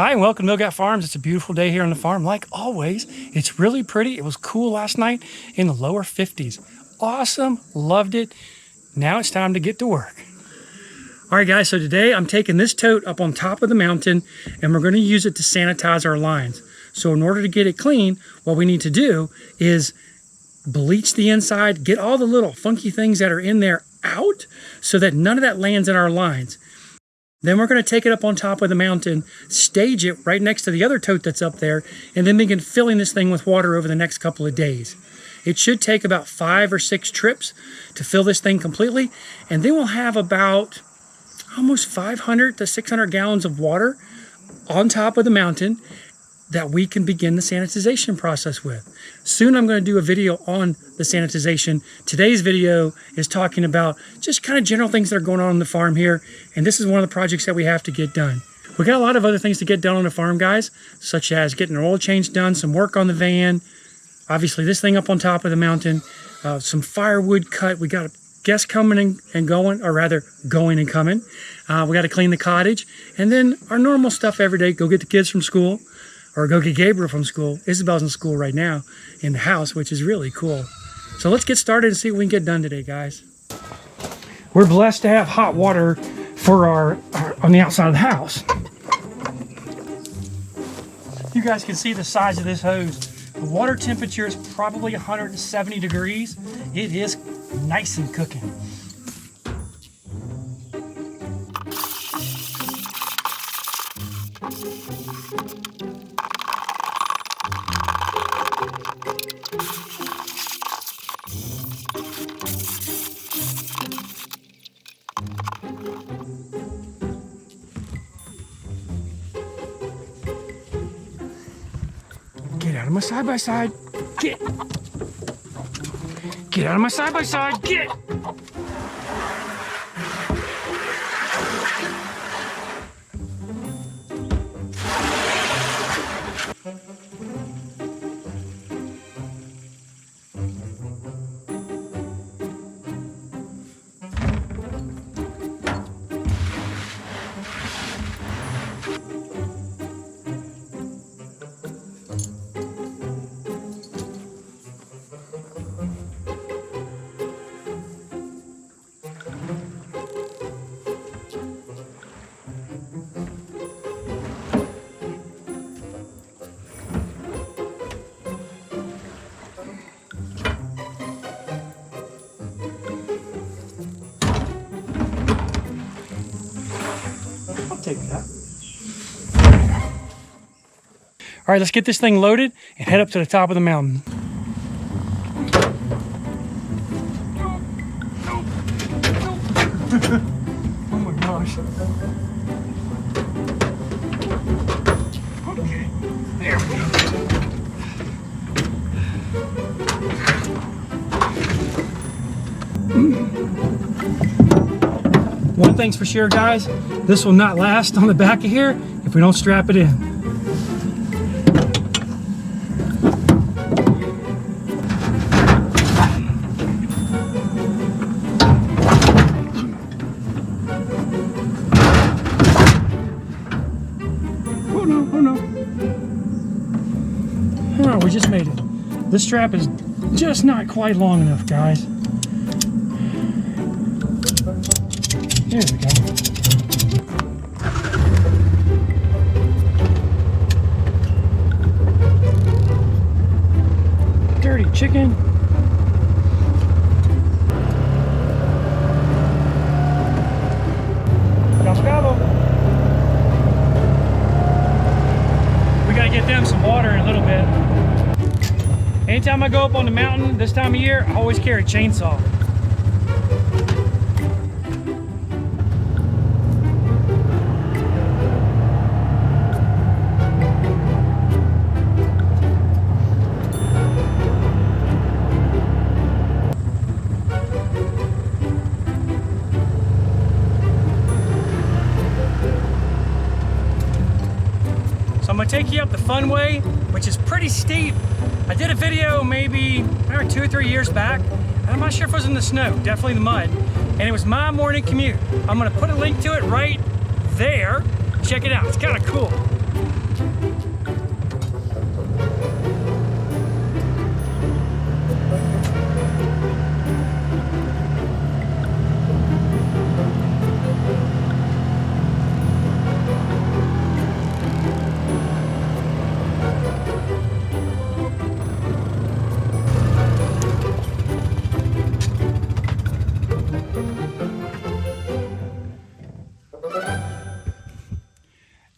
Hi, and welcome to Milgat Farms. It's a beautiful day here on the farm. Like always, it's really pretty. It was cool last night in the lower 50s. Awesome. Loved it. Now it's time to get to work. All right, guys, so today I'm taking this tote up on top of the mountain, and we're going to use it to sanitize our lines. So in order to get it clean, what we need to do is bleach the inside, get all the little funky things that are in there out so that none of that lands in our lines. Then we're going to take it up on top of the mountain, stage it right next to the other tote that's up there, and then begin filling this thing with water over the next couple of days. It should take about 5 or 6 trips to fill this thing completely, and then we'll have about almost 500 to 600 gallons of water on top of the mountain that we can begin the sanitization process with. Soon I'm going to do a video on the sanitization. Today's video is talking about just kind of general things that are going on the farm here, and this is one of the projects that we have to get done. We got a lot of other things to get done on the farm, guys, such as getting an oil change done, some work on the van, obviously this thing up on top of the mountain, some firewood cut. We got guests coming and going, or rather going and coming. We got to clean the cottage, and then our normal stuff every day, go get the kids from school, or go get Gabriel from school. Isabel's in school right now in the house, which is really cool. So let's get started and see what we can get done today, guys. We're blessed to have hot water for our on the outside of the house. You guys can see the size of this hose. The water temperature is probably 170 degrees. It is nice and cooking. Get out of my side-by-side. Get out of my side-by-side. Get. Take that. All right, let's get this thing loaded and head up to the top of the mountain. Oh my gosh. Okay, there we go. One thing's for sure, guys, this will not last on the back of here if we don't strap it in. Oh no, oh no. Oh, we just made it. This strap is just not quite long enough, guys. There we go. Dirty chicken. Gobble gobble. We gotta get them some water in a little bit. Anytime I go up on the mountain this time of year, I always carry a chainsaw. I'm gonna take you up the fun way, which is pretty steep. I did a video maybe 2 or 3 years back, and I'm not sure if it was in the snow, definitely the mud, and it was my morning commute. I'm gonna put a link to it right there. Check it out, it's kind of cool.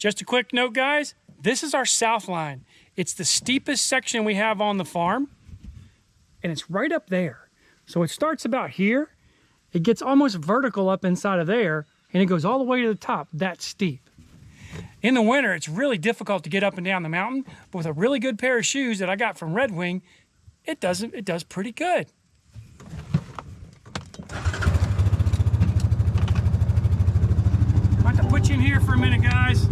Just a quick note, guys. This is our south line. It's the steepest section we have on the farm, and it's right up there. So it starts about here. It gets almost vertical up inside of there, and it goes all the way to the top. That's steep. In the winter, it's really difficult to get up and down the mountain, but with a really good pair of shoes that I got from Red Wing, it does pretty good. I'm going to put you in here for a minute, guys.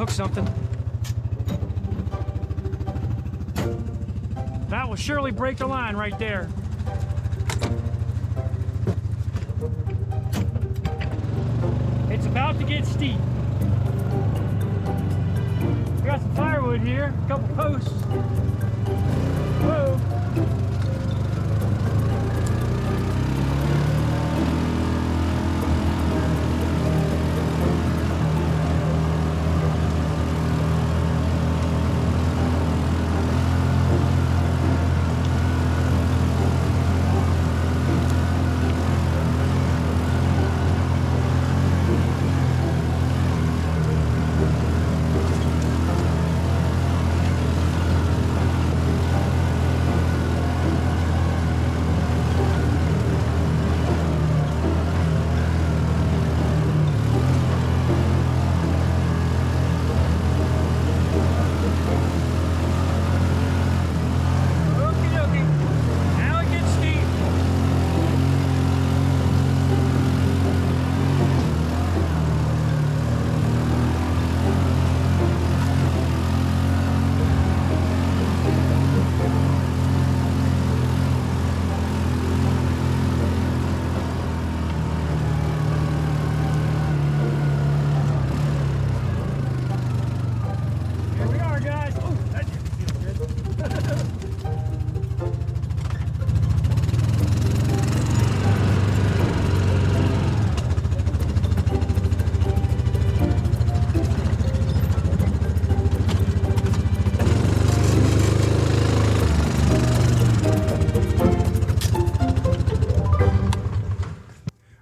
Something that will surely break the line right there. It's about to get steep. We got some firewood here, a couple posts. Whoa.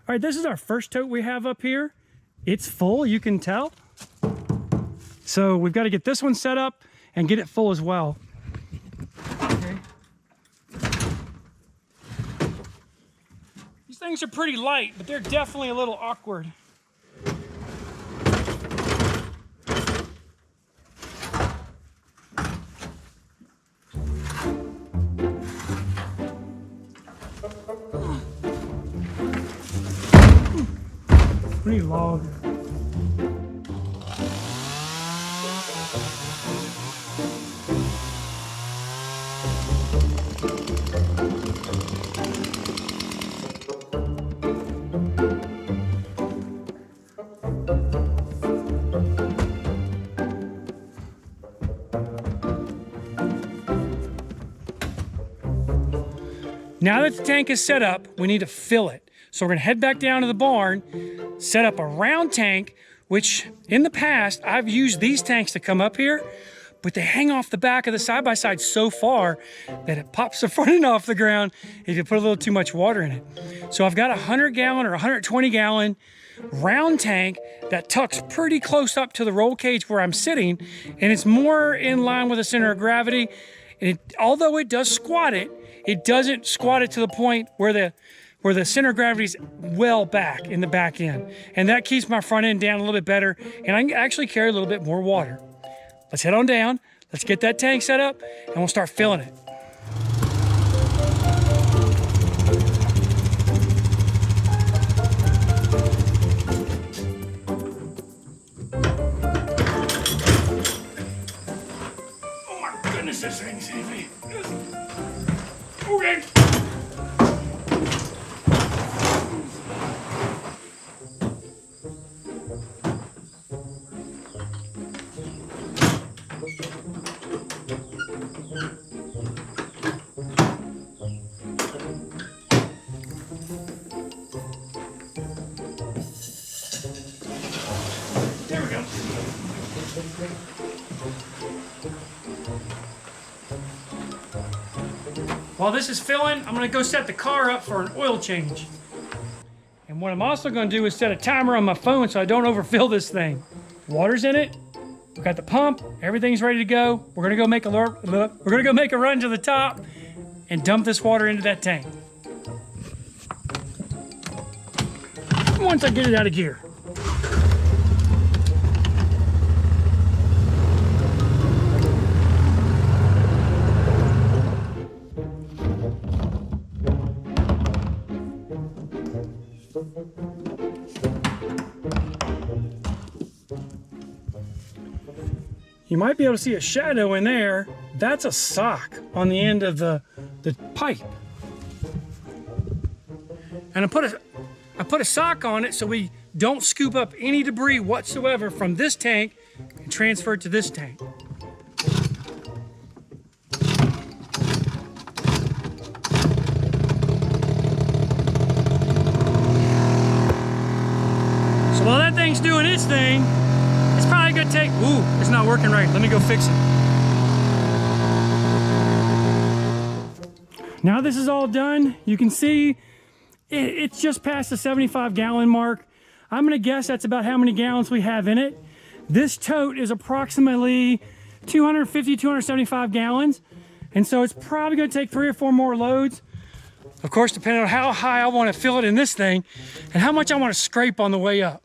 All right, this is our first tote we have up here. It's full, you can tell. So we've got to get this one set up and get it full as well. Okay. These things are pretty light, but they're definitely a little awkward. Pretty log. Now that the tank is set up, we need to fill it. So we're gonna head back down to the barn, set up a round tank, which in the past, I've used these tanks to come up here, but they hang off the back of the side-by-side so far that it pops the front end off the ground if you put a little too much water in it. So I've got a 100-gallon or 120-gallon round tank that tucks pretty close up to the roll cage where I'm sitting, and it's more in line with the center of gravity. And although it does squat it, it doesn't squat it to the point where the center of gravity is well back in the back end. And that keeps my front end down a little bit better, and I can actually carry a little bit more water. Let's head on down, let's get that tank set up, and we'll start filling it. Oh my goodness, this thing's heavy. Okay. While this is filling, I'm gonna go set the car up for an oil change. And what I'm also gonna do is set a timer on my phone so I don't overfill this thing. Water's in it, we've got the pump, everything's ready to go. We're gonna go make a run to the top and dump this water into that tank. Once I get it out of gear. You might be able to see a shadow in there. That's a sock on the end of the pipe. And I put a sock on it so we don't scoop up any debris whatsoever from this tank and transfer it to this tank. So while that thing's doing its thing, it's probably gonna take, ooh, it's not working right. Let me go fix it. Now this is all done, you can see it's just past the 75-gallon mark. I'm gonna guess that's about how many gallons we have in it. This tote is approximately 250, 275 gallons. And so it's probably gonna take 3 or 4 more loads. Of course, depending on how high I wanna fill it in this thing and how much I wanna scrape on the way up.